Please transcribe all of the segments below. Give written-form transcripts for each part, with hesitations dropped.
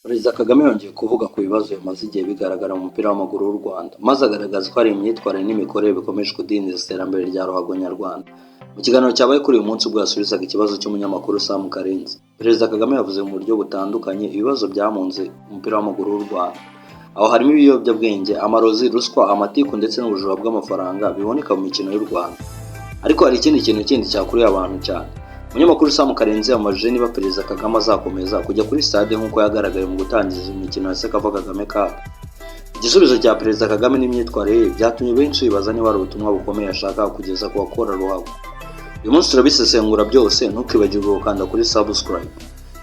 Perezida Kagame yongeye kuvuga ku bibazo bimaze igihe bigaragara mu mupira w'amaguru w'u Rwanda, maze agaragaza ko hari imyitwarire n'imikorere bikomeje kudindiza iterambere rya ruhago nyarwanda. Mu kiganiro cyabaye kuri uyu munsi ubwo yasubizaga ikibazo cy'umunyamakuru Sam Karenzi, Perezida Kagame yavuze mu buryo butandukanye ibibazo byamunze umupira w'amaguru w'u Rwanda. Aho harimo ibiyobyabwenge, amarozi, ruswa, amatiku ndetse n'ubujura bw'amafaranga biboneka mu mikino y'u Rwanda. Ariko hari ikindi kintu cyakuriye abantu cyane. Umunyamakuru Sam Karenzi yamajije niba Perezida Kagame azakomeza kujya kuri stade nk'uko yagaragaye mu gutangiza imikino ya Sekafa Kagame Cup. Igisubizo cya Perezida Kagame n'imyitwarire ye byatumye benshi bibaza niba ari ubutumwa bukomeye ashaka kugeza ku bakora ruhago. Uyu munsi turabisesengura byose, ntukibagirwe gukanda kuri subscribe.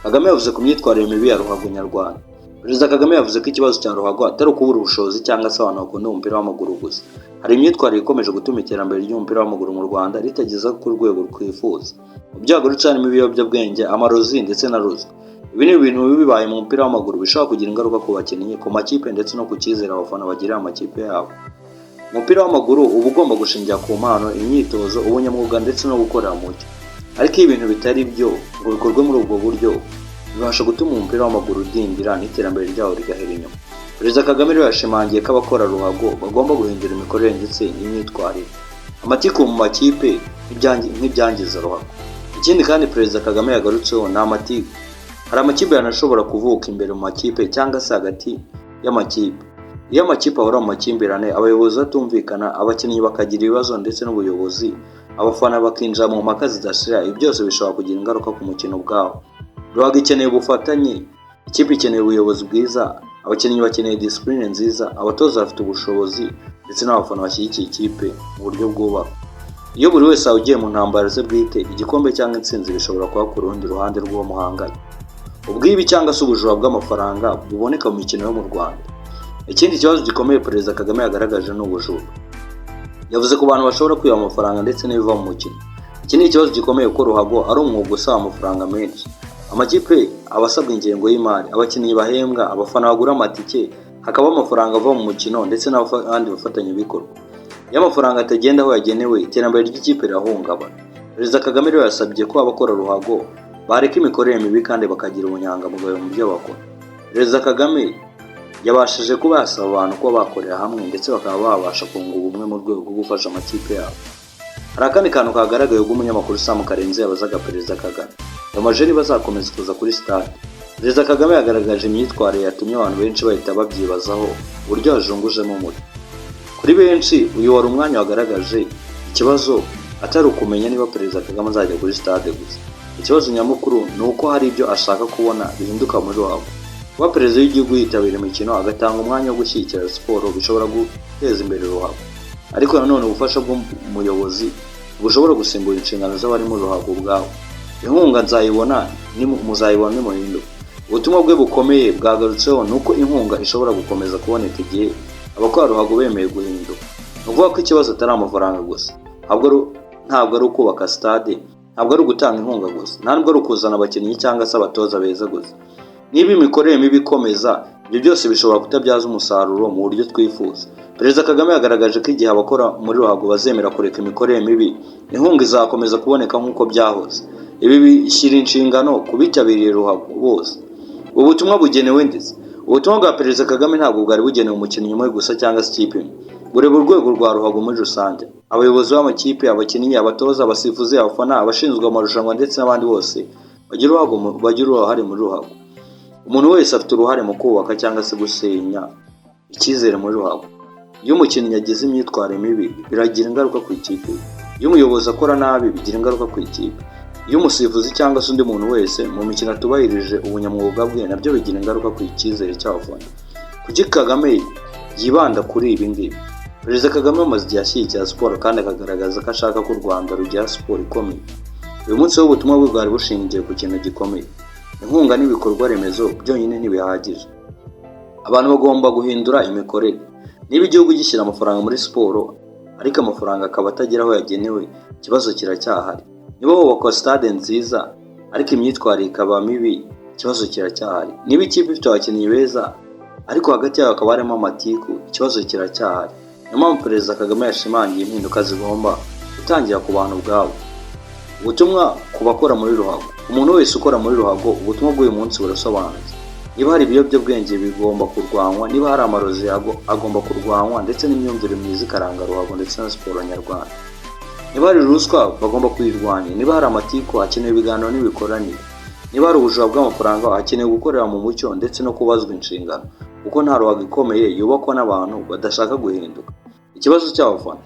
Kagame yavuze ku myitwarire mibi ya ruhago nyarwanda. Perezida Kagame yavuze ko ikibazo cya ruhago atari ukubura ubushobozi cyangwa se abantu bakunda umupira w'amaguru gusa. Hari imyitwarire ikomeje gutuma iterambere ry'umupira w'amaguru mu Rwanda ritageza ku rwego twifuza. Mu byago rucanimo ibiyobyabwenge, amarozi ndetse na ruswa. Ibi ni ibintu bibaye mu mupira w'amaguru bishobora kugira ingaruka ku bakinnyi, ku makipe ndetse no ku cyizere abafana bagirira amakipe yabo. Umupira w'amaguru uba ugomba gushingira ku mpano, imyitozo, ubunyamwuga ndetse no gukorera mu mucyo. Ariko iyo ibintu bitari byo ngo bikorwe muri ubwo buryo, bibasha gutuma umupira w'amaguru udindira n'iterambere ryawo rigahera inyuma. Perezida Kagame rero yashimangiye ko abakora ruhago bagomba guhindura imikorere ndetse n'imyitwarire. Amatiku mu makipe nk'ibyangiza ruhago. Ikindi kandi Perezida Kagame yagarutseho ni amatiku. Hari amakipe yanashobora kuvuka imbere mu makipe cyangwa se hagati y'amakipe. Iyo amakipe ahora mu makimbirane, abayobozi batumvikana, abakinnyi bakagira ibibazo ndetse n'ubuyobozi, abafana bakinjira mu mpaka zidashira, ibi byose bishobora kugira ingaruka ku mukino ubwawo. Ruhago ikeneye ubufatanye, ikipe ikeneye ubuyobozi bwiza, abakinnyi bakeneye discipline nziza, abatoza bafite ubushobozi ndetse n'abafana bashyigikiye ikipe mu buryo bwubaka. Iyo buri wese awugiye mu ntambara ze bwite, igikombe cyangwa intsinzi bishobora kuba ku rundi ruhande rw'uwo muhanganye. Ubwibi cyangwa se ubujura bw'amafaranga buboneka mu mikino yo mu Rwanda. Ikindi kibazo gikomeye Perezida Kagame yagaragaje ni ubujura. Yavuze ko abantu bashobora kwiba amafaranga ndetse n'ibiva mu mukino. Iki ni ikibazo gikomeye kuko ruhago ari umwuga usaba amafaranga menshi. Amakipe abasabwa ingengo y'imari, abakinnyi bahembwa, abafana bagura amatike, hakaba amafaranga ava mu mukino ndetse n'abandi bafatanyabikorwa. Iyo amafaranga atagenda aho yagenewe, iterambere ry'ikipe rirahungabana. Perezida Kagame rero yasabye ko abakora ruhago bareka imikorere mibi kandi bakagira ubunyangamugayo mu byo bakora. Perezida Kagame yabashije kuba yasaba abantu kuba bakorera hamwe ndetse bakaba babasha kunga ubumwe mu rwego rwo gufasha amakipe yabo. Hari akandi kantu kagaragaye ubwo umunyamakuru Sam Karenzi yabazaga Perezida Kagame amajeri bazakomeza kuza kuri stade. Perezida Kagame yagaragaje imyitwarire yatumye abantu benshi bahita babyibazaho uburyo yajungujemo umutwe. Kuri benshi uyu wari umwanya wagaragaje ikibazo atari ukumenya niba Perezida Kagame azajya kuri stade gusa. Ikibazo nyamukuru ni uko hari ibyo ashaka kubona bihinduka muri ruhago. Kuba Perezida w'igihugu yitabira imikino agatanga umwanya wo gushyigikira siporo bishobora guteza imbere ruhago. Ariko nanone ubufasha bw'umuyobozi bushobora gusimbura inshingano z'abari mu ruhago ubwabo. Inkunga nzayibona muzayibona nimuhinduka. Ubutumwa bwe bukomeye bwagarutseho nuko inkunga ishobora gukomeza kuboneka igihe abakora ruhago bemeye guhinduka. Nuvuga ko ikibazo atari amafaranga gusa, ntabwo ari ukubaka stade, ntabwo ari ugutanga inkunga gusa, ntabwo ari ukuzana abakinnyi cyangwa se abatoza beza gusa. Niba imikorere mibi ikomeza, ibyo byose bishobora kutabyaza umusaruro mu buryo twifuza. Perezida Kagame yagaragaje ko igihe abakora muri ruhago bazemera kureka imikorere mibi, inkunga izakomeza kuboneka nk'uko byahoze. Ibi bishyira inshingano ku bitabiriye ruhago bose. Ubutumwa bugenewe ndetse ubutumwa bwa Perezida Kagame ntabwo bwari bugenewe umukinnyi umwe gusa cyangwa se ikipe imwe. Bureba urwego rwa ruhago muri rusange. Abayobozi b'amakipe, abakinnyi, abatoza, abasifuzi, abafana, abashinzwe amarushanwa ndetse n'abandi bose bagira uruhare muri ruhago. Umuntu wese afite uruhare mu kubaka cyangwa se gusenya icyizere muri ruhago. Iyo umukinnyi yagize imyitwarire mibi biragira ingaruka ku ikipe. Iyo umuyobozi akora nabi bigira ingaruka ku ikipe. Iyo umusifuzi cyangwa se undi muntu wese mu mikino atubahirije ubunyamwuga bwe nabyo bigira ingaruka ku icyizere cy'abafana. Kuki Kagame yibanda kuri ibi ngibi? Perezida Kagame amaze igihe ashyigikira siporo kandi akagaragaza ko ashaka ko u Rwanda rugira siporo ikomeye. Uyu munsi w'ubutumwa bwe bwari bushingiye ku kintu gikomeye. Inkunga n'ibikorwa remezo byonyine ntibihagije. Abantu bagomba guhindura imikorere. Niba igihugu gishyira amafaranga muri siporo ariko amafaranga akaba atagera aho yagenewe, ikibazo kiracyahari. Niba hubakwa stade nziza ariko imyitwarire ikaba mibi, ikibazo kiracyahari. Niba ikipe ifite abakinnyi beza ariko hagati yabo hakaba harimo amatiku, ikibazo kiracyahari. Niyo mpamvu Perezida Kagame yashimangiye impinduka zigomba gutangira ku bantu ubwabo. Ubutumwa ku bakora muri ruhago. Umuntu wese ukora muri ruhago, ubutumwa bw'uyu munsi burasobanutse. niba hari ibiyobyabwenge bigomba kurwanywa, niba hari amarozi agomba kurwanywa, ndetse n'imyumvire myiza ikaranga ruhago ndetse na siporo nyarwanda. Niba hari ruswa bagomba kuyirwanya, niba hari amatiku hakenewe ibiganiro n'ibikoranire, niba hari ubujura bw'amafaranga hakenewe gukorera mu mucyo ndetse no kubazwa inshingano, kuko nta ruhago ikomeye yubakwa n'abantu badashaka guhinduka. Ikibazo cy'abafana,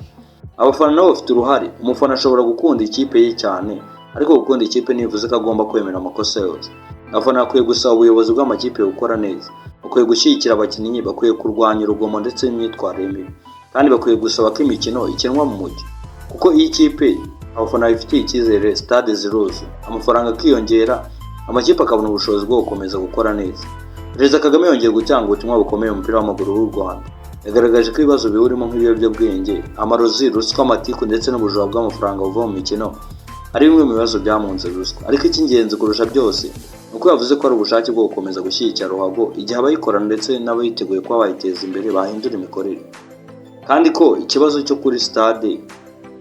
abafana nabo bafite uruhare. Umufana ashobora gukunda ikipe ye cyane, ariko gukunda ikipe ntibivuze ko agomba kwemera amakosa yose. Abafana bakwiye gusaba ubuyobozi bw'amakipe gukora neza, bakwiye gushyigikira abakinnyi, bakwiye kurwanya urugomo ndetse n'imyitwarire mibi, kandi bakwiye gusaba ko imikino ikinwa mu mujyi, kuko iyi kipe abafana bifitiye icyizere, stade ziruzuye, amafaranga akiyongera, amakipe akabona ubushobozi bwo gukomeza gukora neza. Perezida Kagame yongeye gutanga ubutumwa bukomeye mu mupira w'amaguru w'u Rwanda. Yagaragaje ko ibibazo bihurimo nk'ibiyobyabwenge, amarozi, ruswa, amatiku ndetse n'ubujura bw'amafaranga buva mu mikino ari bimwe mu bibazo byamunze ruswa, ariko icy'ingenzi kurusha byose ni uko yavuze ko ari ubushake bwo gukomeza gushyigikira ruhago igihe abayikorana ndetse n'abayiteguye kuba bayiteza imbere bahindura imikorere, kandi ko ikibazo cyo kuri stade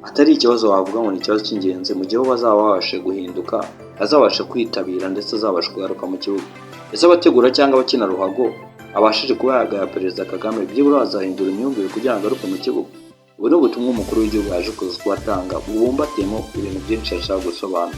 atari ikibazo wavuga ngo ni ikibazo cy'ingenzi mu gihe bo bazaba babashe guhinduka, azabasha kwitabira ndetse azabasha kugaruka mu kibuga. Ese abategura cyangwa abakina ruhago abashije kuba yagaya Perezida Kagame byibura bazahindura imyumvire kugira ngo agaruke mu kibuga? Ubu ni ubutumwa umukuru w'igihugu yaje kubatanga bubumbatiyemo ibintu byinshi ashaka gusobanura.